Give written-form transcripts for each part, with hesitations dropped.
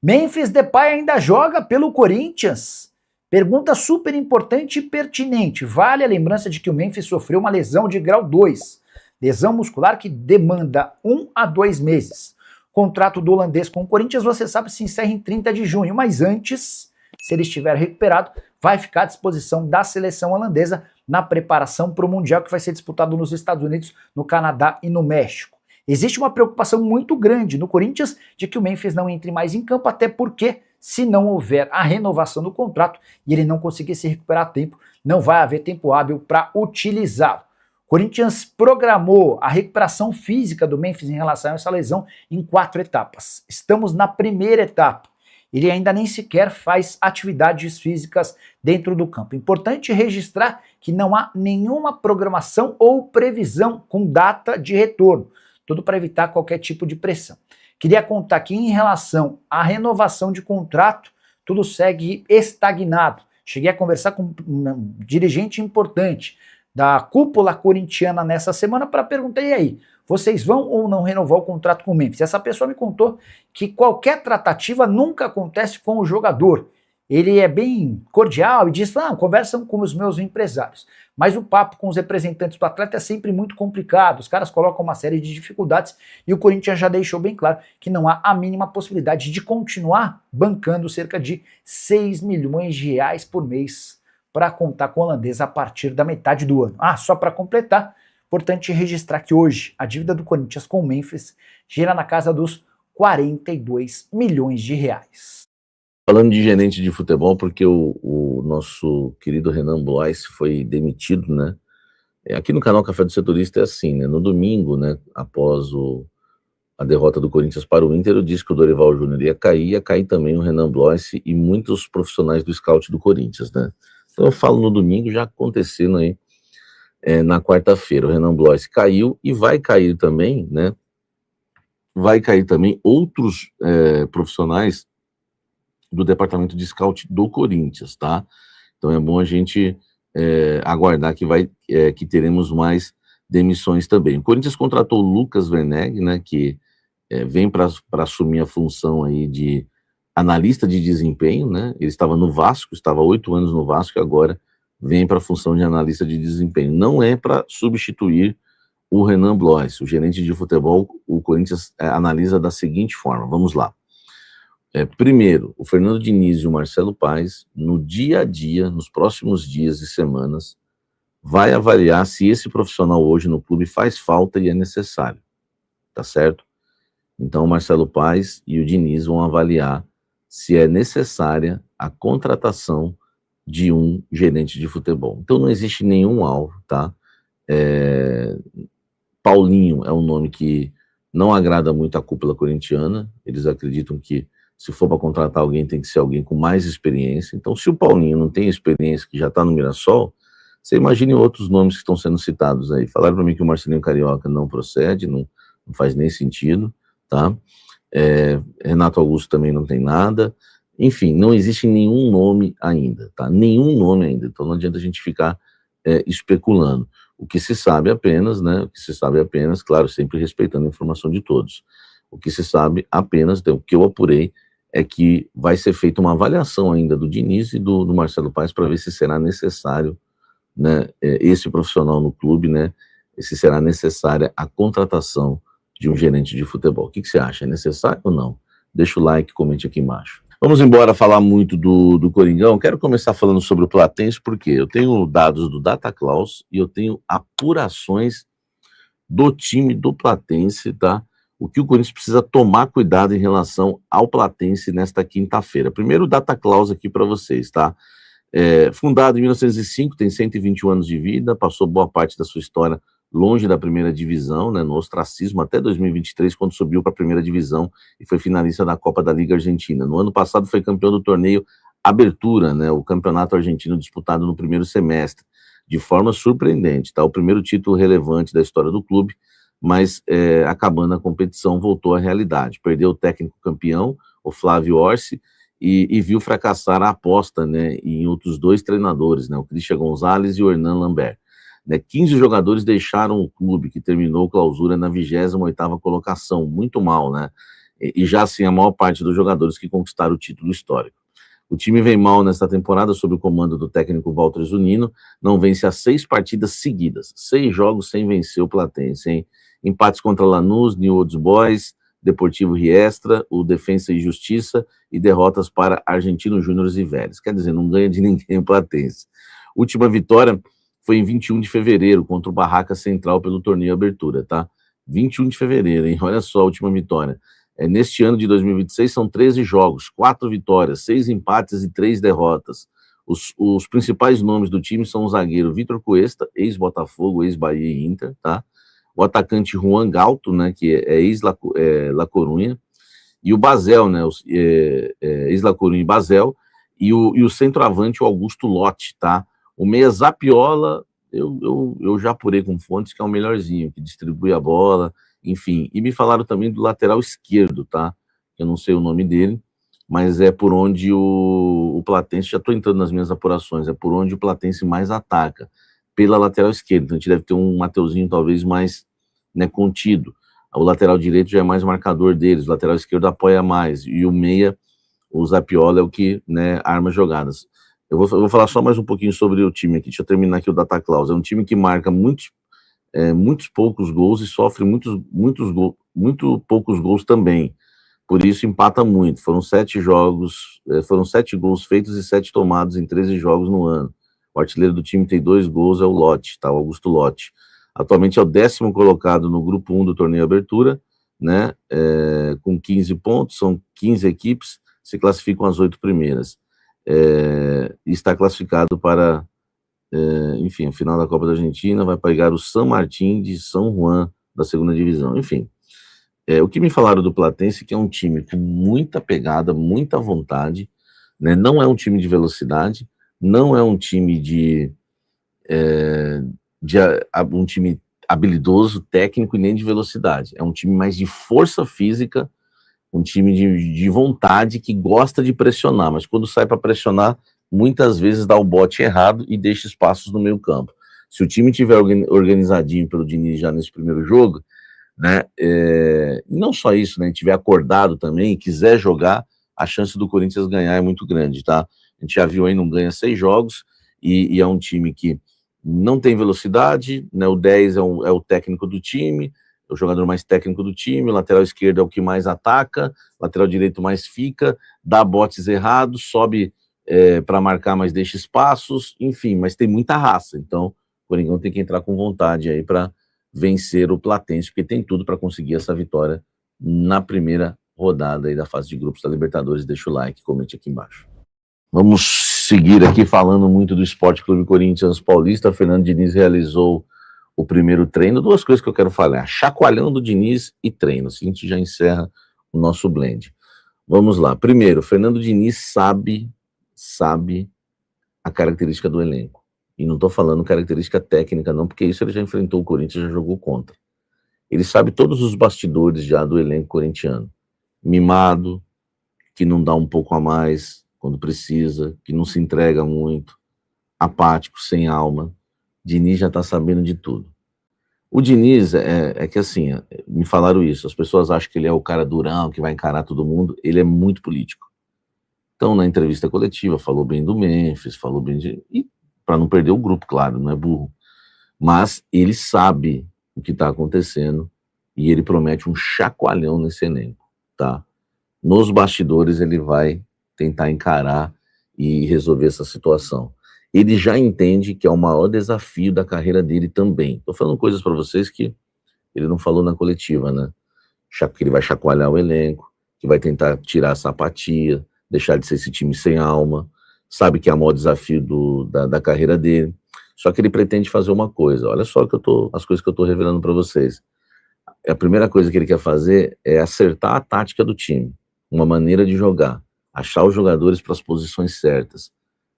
Memphis Depay ainda joga pelo Corinthians? Pergunta super importante e pertinente. Vale a lembrança de que o Memphis sofreu uma lesão de grau 2, lesão muscular que demanda 1 a 2 meses. O contrato do holandês com o Corinthians, você sabe, se encerra em 30 de junho, mas antes, se ele estiver recuperado, vai ficar à disposição da seleção holandesa na preparação para o Mundial que vai ser disputado nos Estados Unidos, no Canadá e no México. Existe uma preocupação muito grande no Corinthians de que o Memphis não entre mais em campo, até porque, se não houver a renovação do contrato e ele não conseguir se recuperar a tempo, não vai haver tempo hábil para utilizá-lo. O Corinthians programou a recuperação física do Memphis em relação a essa lesão em 4 etapas. Estamos na primeira etapa. Ele ainda nem sequer faz atividades físicas dentro do campo. Importante registrar que não há nenhuma programação ou previsão com data de retorno. Tudo para evitar qualquer tipo de pressão. Queria contar que em relação à renovação de contrato, tudo segue estagnado. Cheguei a conversar com um dirigente importante da cúpula corintiana nessa semana para perguntar, e aí, vocês vão ou não renovar o contrato com o Memphis? Essa pessoa me contou que qualquer tratativa nunca acontece com o jogador. Ele é bem cordial e diz, conversam com os meus empresários. Mas o papo com os representantes do atleta é sempre muito complicado, os caras colocam uma série de dificuldades e o Corinthians já deixou bem claro que não há a mínima possibilidade de continuar bancando cerca de 6 milhões de reais por mês para contar com o holandês a partir da metade do ano. Só para completar, importante registrar que hoje a dívida do Corinthians com o Memphis gira na casa dos 42 milhões de reais. Falando de gerente de futebol, porque o nosso querido Renan Blois foi demitido, né? Aqui no canal Café do Setorista é assim, né? No domingo, né, após a derrota do Corinthians para o Inter, eu disse que o Dorival Júnior ia cair também o Renan Blois e muitos profissionais do scout do Corinthians, né? Então eu falo no domingo, já acontecendo aí na quarta-feira. O Renan Blois caiu e vai cair também, né? Vai cair também outros profissionais do departamento de scout do Corinthians, tá? Então é bom a gente aguardar que teremos mais demissões também. O Corinthians contratou o Lucas Verneg, né, que vem para assumir a função aí de analista de desempenho, né? Ele estava no Vasco, estava 8 anos no Vasco e agora vem para a função de analista de desempenho. Não é para substituir o Renan Blois, o gerente de futebol. O Corinthians analisa da seguinte forma, vamos lá. Primeiro, o Fernando Diniz e o Marcelo Paes, no dia a dia, nos próximos dias e semanas, vai avaliar se esse profissional hoje no clube faz falta e é necessário, tá certo? Então, o Marcelo Paes e o Diniz vão avaliar se é necessária a contratação de um gerente de futebol. Então, não existe nenhum alvo, tá? Paulinho é um nome que não agrada muito a cúpula corintiana, eles acreditam que se for para contratar alguém, tem que ser alguém com mais experiência. Então, se o Paulinho não tem experiência, que já está no Mirassol, você imagine outros nomes que estão sendo citados aí. Falaram para mim que o Marcelinho Carioca não procede, não faz nem sentido, tá? Renato Augusto também não tem nada. Enfim, não existe nenhum nome ainda, tá? Nenhum nome ainda. Então, não adianta a gente ficar especulando. O que se sabe apenas, né? O que se sabe apenas, claro, sempre respeitando a informação de todos. O que se sabe apenas, o que eu apurei, é que vai ser feita uma avaliação ainda do Diniz e do Marcelo Paes para ver se será necessário, né, esse profissional no clube, né, se será necessária a contratação de um gerente de futebol. O que você acha? É necessário ou não? Deixa o like, comente aqui embaixo. Vamos embora falar muito do Coringão. Quero começar falando sobre o Platense, porque eu tenho dados do Dataclaus e eu tenho apurações do time do Platense, tá? O que o Corinthians precisa tomar cuidado em relação ao Platense nesta quinta-feira. Primeiro, o Dataclaus aqui para vocês, tá? Fundado em 1905, tem 121 anos de vida, passou boa parte da sua história longe da primeira divisão, né, no ostracismo, até 2023, quando subiu para a primeira divisão e foi finalista da Copa da Liga Argentina. No ano passado foi campeão do torneio Abertura, né, o campeonato argentino disputado no primeiro semestre, de forma surpreendente, tá? O primeiro título relevante da história do clube, mas acabando a competição, voltou à realidade. Perdeu o técnico campeão, o Flávio Orsi, e viu fracassar a aposta, né, em outros 2 treinadores, né, o Christian Gonzalez e o Hernan Lambert. 15 jogadores deixaram o clube, que terminou a clausura na 28ª colocação, muito mal, né? e já assim a maior parte dos jogadores que conquistaram o título histórico. O time vem mal nesta temporada sob o comando do técnico Walter Zunino, não vence há 6 partidas seguidas, 6 jogos sem vencer o Platense, hein? Empates contra Lanús, New Old Boys, Deportivo Riestra, o Defensa e Justiça, e derrotas para Argentino Júnior e Vélez. Quer dizer, não ganha de ninguém o Platense. Última vitória foi em 21 de fevereiro, contra o Barraca Central pelo torneio Abertura, tá? 21 de fevereiro, hein? Olha só a última vitória. Neste ano de 2026 são 13 jogos, 4 vitórias, 6 empates e 3 derrotas. Os principais nomes do time são o zagueiro Vitor Cuesta, ex-Botafogo, ex-Bahia e Inter, tá? O atacante Juan Galto, né, que é ex-La Corunha, e o Basel, né, ex-La Corunha e Basel, e o centroavante, o Augusto Lotti, tá? O meia Zapiola, eu já apurei com fontes que é o melhorzinho, que distribui a bola, enfim. E me falaram também do lateral esquerdo, tá? Eu não sei o nome dele, mas é por onde o Platense, já estou entrando nas minhas apurações, é por onde o Platense mais ataca, pela lateral esquerda. Então a gente deve ter um Mateuzinho talvez mais, né, contido. O lateral direito já é mais marcador deles, o lateral esquerdo apoia mais, e o meia, o Zapiola, é o que, né, arma jogadas. Eu vou falar só mais um pouquinho sobre o time aqui, deixa eu terminar aqui o Data Claus. É um time que marca muitos poucos gols e sofre muito poucos gols também. Por isso empata muito. Foram 7 jogos, foram 7 gols feitos e 7 tomados em 13 jogos no ano. O artilheiro do time tem 2 gols, é o Lotti, tá? O Augusto Lotti. Atualmente é o 10º colocado no grupo 1 do torneio Abertura, né? Com 15 pontos, são 15 equipes, se classificam as 8 primeiras. E está classificado para, enfim, a final da Copa da Argentina, vai pegar o San Martín de São Juan, da 2ª divisão. Enfim, o que me falaram do Platense, que é um time com muita pegada, muita vontade, né? Não é um time de velocidade, não é um time um time habilidoso, técnico e nem de velocidade. É um time mais de força física, um time de vontade, que gosta de pressionar, mas quando sai para pressionar, muitas vezes dá o bote errado e deixa espaços no meio campo. Se o time tiver organizadinho pelo Diniz já nesse primeiro jogo, né, e não só isso, né, tiver acordado também e quiser jogar, a chance do Corinthians ganhar é muito grande, tá? A gente já viu aí, não ganha 6 jogos, e é um time que não tem velocidade, né, o 10 é o técnico do time, o jogador mais técnico do time, o lateral esquerdo é o que mais ataca, o lateral direito mais fica, dá botes errados, sobe para marcar, mas deixa espaços, enfim, mas tem muita raça. Então, o Coringão tem que entrar com vontade aí para vencer o Platense, porque tem tudo para conseguir essa vitória na primeira rodada aí da fase de grupos da Libertadores. Deixa o like, comente aqui embaixo. Vamos seguir aqui falando muito do Sport Clube Corinthians Paulista. Fernando Diniz realizou o primeiro treino. 2 coisas que eu quero falar: chacoalhão do Diniz e treino. Assim a gente já encerra o nosso blend. Vamos lá. Primeiro, Fernando Diniz sabe a característica do elenco. E não estou falando característica técnica não, porque isso ele já enfrentou o Corinthians, já jogou contra. Ele sabe todos os bastidores já do elenco corintiano. Mimado, que não dá um pouco a mais quando precisa, que não se entrega muito, apático, sem alma. Diniz já está sabendo de tudo. O Diniz é que assim, me falaram isso, as pessoas acham que ele é o cara durão, que vai encarar todo mundo, ele é muito político. Então, na entrevista coletiva, falou bem do Memphis, falou bem de... E para não perder o grupo, claro, não é burro. Mas ele sabe o que está acontecendo e ele promete um chacoalhão nesse elenco, tá? Nos bastidores ele vai tentar encarar e resolver essa situação. Ele já entende que é o maior desafio da carreira dele também. Estou falando coisas para vocês que ele não falou na coletiva, né? Que ele vai chacoalhar o elenco, que vai tentar tirar essa apatia, deixar de ser esse time sem alma, sabe que é o maior desafio da carreira dele. Só que ele pretende fazer uma coisa. Olha só as coisas que eu estou revelando para vocês. A primeira coisa que ele quer fazer é acertar a tática do time, uma maneira de jogar, achar os jogadores para as posições certas,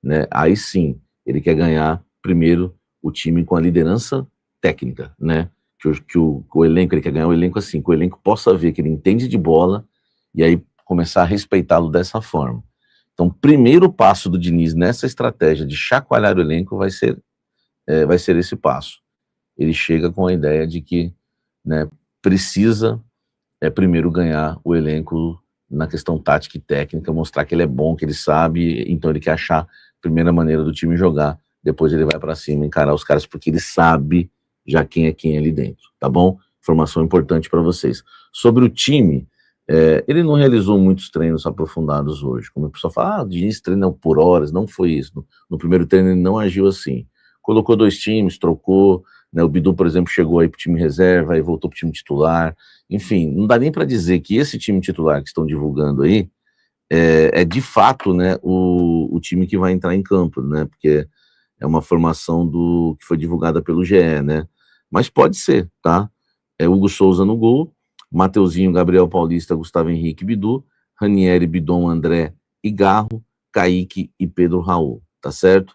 né? Aí sim, ele quer ganhar primeiro o time com a liderança técnica, né? Que o elenco, ele quer ganhar o elenco assim, que o elenco possa ver que ele entende de bola e aí começar a respeitá-lo dessa forma. Então, o primeiro passo do Diniz nessa estratégia de chacoalhar o elenco vai ser esse passo. Ele chega com a ideia de que, né, precisa é primeiro ganhar o elenco na questão tática e técnica, mostrar que ele é bom, que ele sabe, então ele quer achar a primeira maneira do time jogar, depois ele vai para cima encarar os caras, porque ele sabe já quem é quem ali dentro, tá bom? Informação importante para vocês. Sobre o time, ele não realizou muitos treinos aprofundados hoje. Como a pessoa fala, o Diniz treina por horas, não foi isso. No primeiro treino ele não agiu assim. Colocou 2 times, trocou, né, o Bidu, por exemplo, chegou aí para o time reserva, aí voltou para o time titular. Enfim, não dá nem para dizer que esse time titular que estão divulgando aí é de fato, né, o time que vai entrar em campo, né, porque é uma formação que foi divulgada pelo GE, né, mas pode ser, tá? Hugo Souza no gol, Mateuzinho, Gabriel Paulista, Gustavo Henrique, Bidu, Ranieri, Bidon, André e Garro, Kaique e Pedro Raul, tá certo?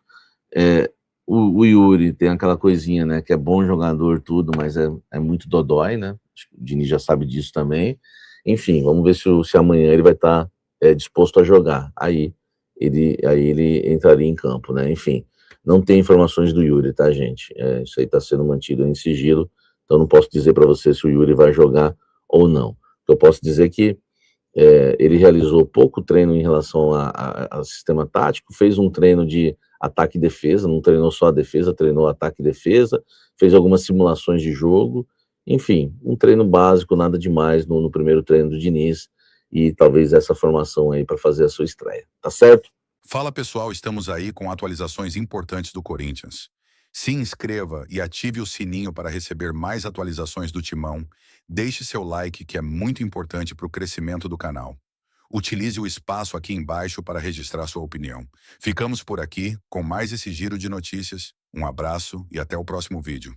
O Yuri tem aquela coisinha, né, que é bom jogador, tudo, mas é muito dodói, né? Acho que o Diniz já sabe disso também. Enfim, vamos ver se amanhã ele vai estar disposto a jogar. Aí ele entraria em campo, né? Enfim, não tem informações do Yuri, tá, gente? Isso aí está sendo mantido em sigilo, então não posso dizer para você se o Yuri vai jogar ou não. Eu posso dizer que ele realizou pouco treino em relação ao sistema tático, fez um treino de ataque e defesa, não treinou só a defesa, treinou ataque e defesa, fez algumas simulações de jogo, enfim, um treino básico, nada demais no primeiro treino do Diniz, e talvez essa formação aí para fazer a sua estreia, tá certo? Fala pessoal, estamos aí com atualizações importantes do Corinthians. Se inscreva e ative o sininho para receber mais atualizações do Timão. Deixe seu like, que é muito importante para o crescimento do canal. Utilize o espaço aqui embaixo para registrar sua opinião. Ficamos por aqui com mais esse giro de notícias. Um abraço e até o próximo vídeo.